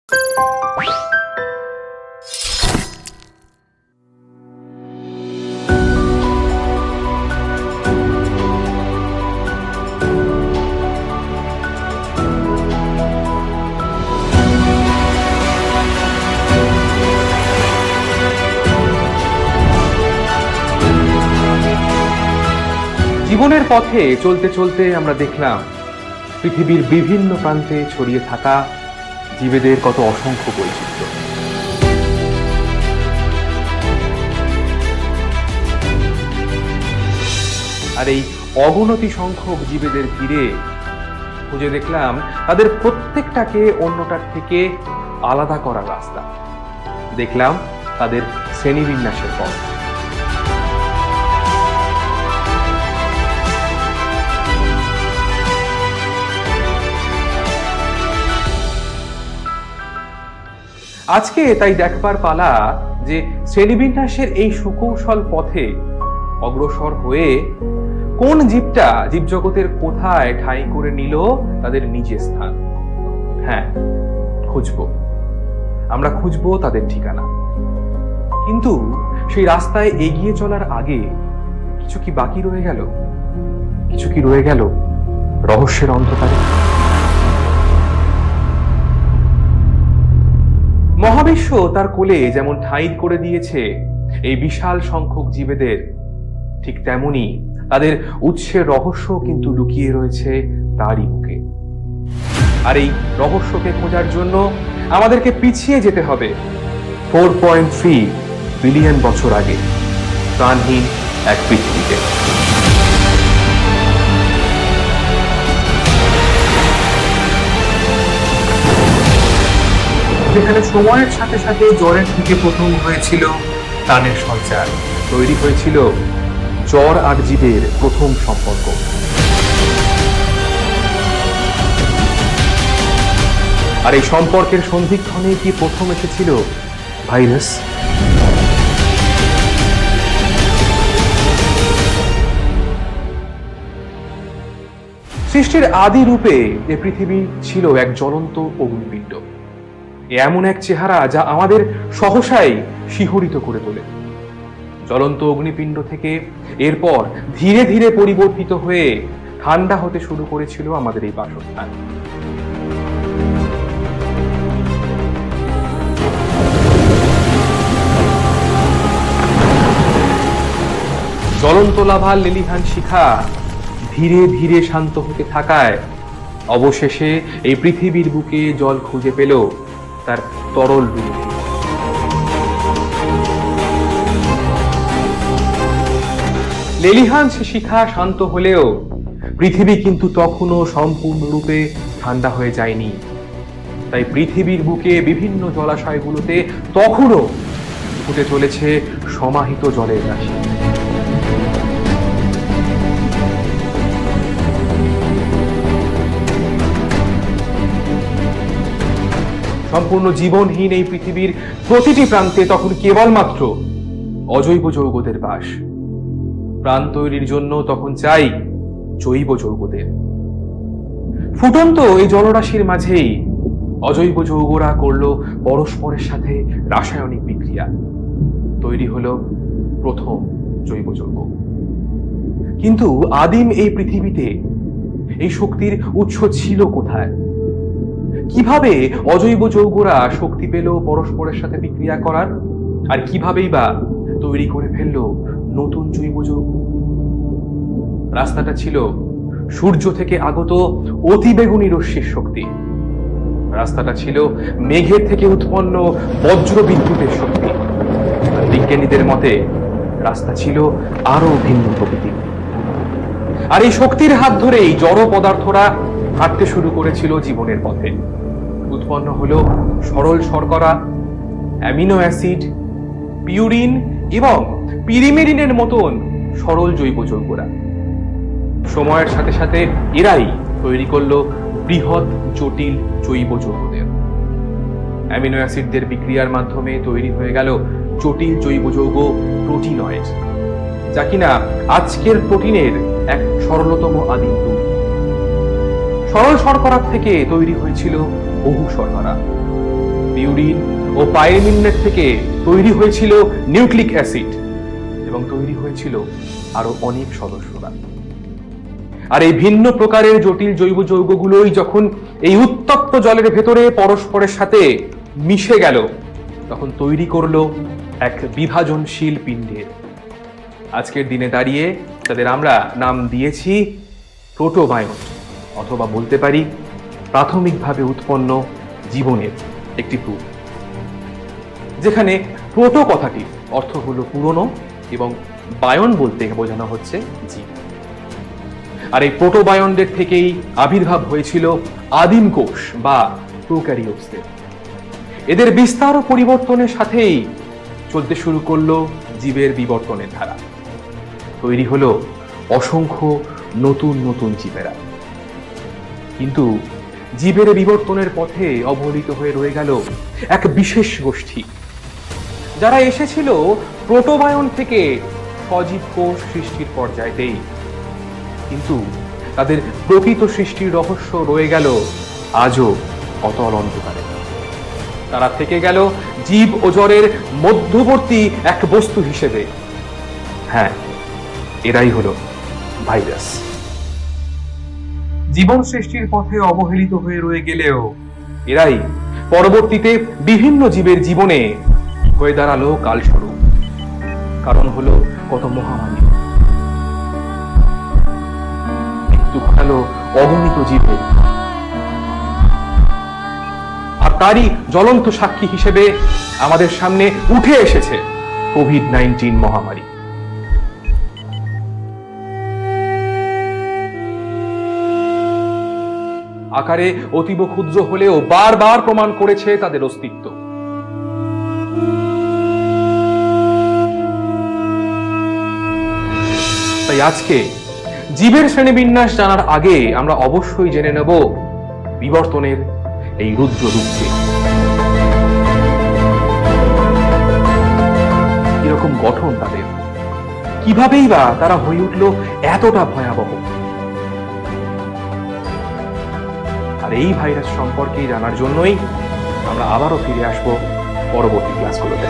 জীবনের পথে চলতে চলতে আমরা দেখলাম পৃথিবীর বিভিন্ন প্রান্তে ছড়িয়ে থাকা জীবেদের কত অসংখ্য বৈচিত্র্য। আর এই অগণতি সংখ্যক জীবেদের ঘিরে খুঁজে দেখলাম তাদের প্রত্যেকটাকে অন্যটার থেকে আলাদা করার রাস্তা। দেখলাম তাদের শ্রেণীবিন্যাসের পথ। আজকে তাই দেখবার পালা যে শ্রেণীবিন্যাসের এই সুকৌশল পথে অগ্রসর হয়ে কোন জীবটা জীবজগতের কোথায় ঠাঁই করে নিল তাদের নিজের স্থান। হ্যাঁ, আমরা খুঁজবো তাদের ঠিকানা। কিন্তু সেই রাস্তায় এগিয়ে চলার আগে কিছু কি বাকি রয়ে গেল? কিছু কি রয়ে গেল রহস্যের অন্ধকারে? মহাবিশ্ব তার কোলে যেমন ঠাঁই করে দিয়েছে এই বিশাল সংখ্যক জীবেদের, ঠিক তেমনি তাদের উৎসের রহস্য কিন্তু লুকিয়ে রয়েছে তারই বুকে। আর এই রহস্যকে খোঁজার জন্য আমাদেরকে পিছিয়ে যেতে হবে 4.3 বিলিয়ন বছর আগে প্রাণহীন এক পৃথিবীতে। যেখানে সময়ের সাথে সাথে জ্বরের থেকে প্রথম হয়েছিল প্রাণের সঞ্চার, তৈরি হয়েছিল জ্বর আর জীবের প্রথম সম্পর্ক। আর এই সম্পর্কের সন্ধিক্ষণে কি প্রথম এসেছিল ভাইরাস? সৃষ্টির আদি রূপে এ পৃথিবী ছিল এক জ্বলন্ত অগ্নিপিণ্ড। এমন এক চেহারা যা আমাদের সহসাই শিহরিত করে তোলে। জ্বলন্ত অগ্নিপিণ্ড থেকে এরপর ধীরে ধীরে পরিবর্তিত হয়ে ঠান্ডা হতে শুরু করেছিল আমাদের এই বাসস্থান। জ্বলন্ত লাভার লেলিহান শিখা ধীরে ধীরে শান্ত হতে থাকায় অবশেষে এই পৃথিবীর বুকে জল খুঁজে পেল তার তরল রূপ। লেলিহান সে শিখা শান্ত হলেও পৃথিবী কিন্তু তখনও সম্পূর্ণরূপে ঠান্ডা হয়ে যায়নি। তাই পৃথিবীর বুকে বিভিন্ন জলাশয়গুলোতে তখনও ফুটে চলেছে সমাহিত জলের রাশি। সম্পূর্ণ জীবনহীন এই পৃথিবীর প্রতিটি প্রান্তে তখন কেবলমাত্র অজৈব যৌগদের বাস। প্রাণ তৈরির জন্য তখন চাই জৈব যৌগদের। ফুটন্ত এই জলরাশির মাঝেই অজৈব যৌগরা করলো পরস্পরের সাথে রাসায়নিক বিক্রিয়া, তৈরি হলো প্রথম জৈব যৌগ। কিন্তু আদিম এই পৃথিবীতে এই শক্তির উৎস ছিল কোথায়? কিভাবে অজৈব যৌগরা শক্তি পেল পরস্পরের সাথে বিক্রিয়া করার? আর কিভাবেই বা তৈরি করে ফেললো নতুন জৈব যৌগ? রাস্তাটা ছিল সূর্য থেকে আগত অতিবেগুনি রশ্মির শক্তি। রাস্তাটা ছিল মেঘের থেকে উৎপন্ন বজ্র বিদ্যুতের শক্তি। বিজ্ঞানীদের মতে রাস্তা ছিল আরো ভিন্ন প্রকৃতির। আর এই শক্তির হাত ধরেই জড় পদার্থরা হাঁটতে শুরু করেছিল জীবনের পথে। উৎপন্ন হলো সরল শর্করা, অ্যামিনো অ্যাসিড, পিউরিন এবং পিরিমেরিনের মতন সরল জৈব যৌগরা। সময়ের সাথে সাথে এরাই তৈরি করলো বৃহৎ জটিল জৈব যৌগদের। অ্যামিনো অ্যাসিডদের বিক্রিয়ার মাধ্যমে তৈরি হয়ে গেল জটিল জৈব যৌগ প্রোটিনয়েড, যা কিনা আজকের প্রোটিনের এক সরলতম আদিম রূপ। সরল শর্করা থেকে তৈরি হয়েছিল বহু শর্করা। পিউরিন ও পাইরিমিনের থেকে তৈরি হয়েছিল নিউক্লিক অ্যাসিড এবং তৈরি হয়েছিল আরো অনেক সদস্যরা। আর এই ভিন্ন প্রকারের জটিল জৈব যৌগগুলোই যখন এই উত্তপ্ত জলের ভেতরে পরস্পরের সাথে মিশে গেল, তখন তৈরি করলো এক বিভাজনশীল পিণ্ডের। আজকের দিনে দাঁড়িয়ে তাদের আমরা নাম দিয়েছি প্রোটোবায়ন্ট, অথবা বলতে পারি প্রাথমিকভাবে উৎপন্ন জীবনের একটি রূপ, যেখানে প্রোটো কথাটির অর্থ হলো পুরনো এবং বায়ন বলতে বোঝানো হচ্ছে জীব। আর এই প্রোটোবায়নদের থেকেই আবির্ভাব হয়েছিল আদিম কোষ বা প্রোক্যারিওটসের। এদের বিস্তার ও পরিবর্তনের সাথেই চলতে শুরু করলো জীবের বিবর্তনের ধারা। তৈরি হলো অসংখ্য নতুন নতুন জীবেরা। কিন্তু জীবের বিবর্তনের পথে অবহেলিত হয়ে রয়ে গেল এক বিশেষ গোষ্ঠী, যারা এসেছিল প্রোটোবায়ন থেকে সজীব কোষ সৃষ্টির পর্যায়েতেই, কিন্তু তাদের প্রকৃত সৃষ্টির রহস্য রয়ে গেল আজও অতল অন্ধকারে। তারা থেকে গেল জীব ও জড়ের মধ্যবর্তী এক বস্তু হিসেবে। হ্যাঁ, এরাই হলো ভাইরাস। জীবন সৃষ্টির পথে অবহেলিত হয়ে রয়ে গেলেও এরাই পরবর্তীতে বিভিন্ন জীবের জীবনে হয়ে দাঁড়ালো কালস্বরূপ। কারণ হলো কত মহামারী, মৃত্যু ঘটালো অগণিত জীবে। আর তারই জ্বলন্ত সাক্ষী হিসেবে আমাদের সামনে উঠে এসেছে কোভিড-19 মহামারী। আকারে অতীব ক্ষুদ্র হলেও বারবার প্রমাণ করেছে তাদের অস্তিত্ব। তাই আজকে জীবের শ্রেণীবিন্যাস জানার আগে আমরা অবশ্যই জেনে নেব বিবর্তনের এই রুদ্র রূপকে। কিরকম গঠন তাদের, কিভাবেই বা তারা হয়ে উঠল এতটা ভয়াবহ। আর এই ভাইরাস সম্পর্কে জানার জন্যই আমরা আবারও ফিরে আসবো পরবর্তী ক্লাসগুলোতে।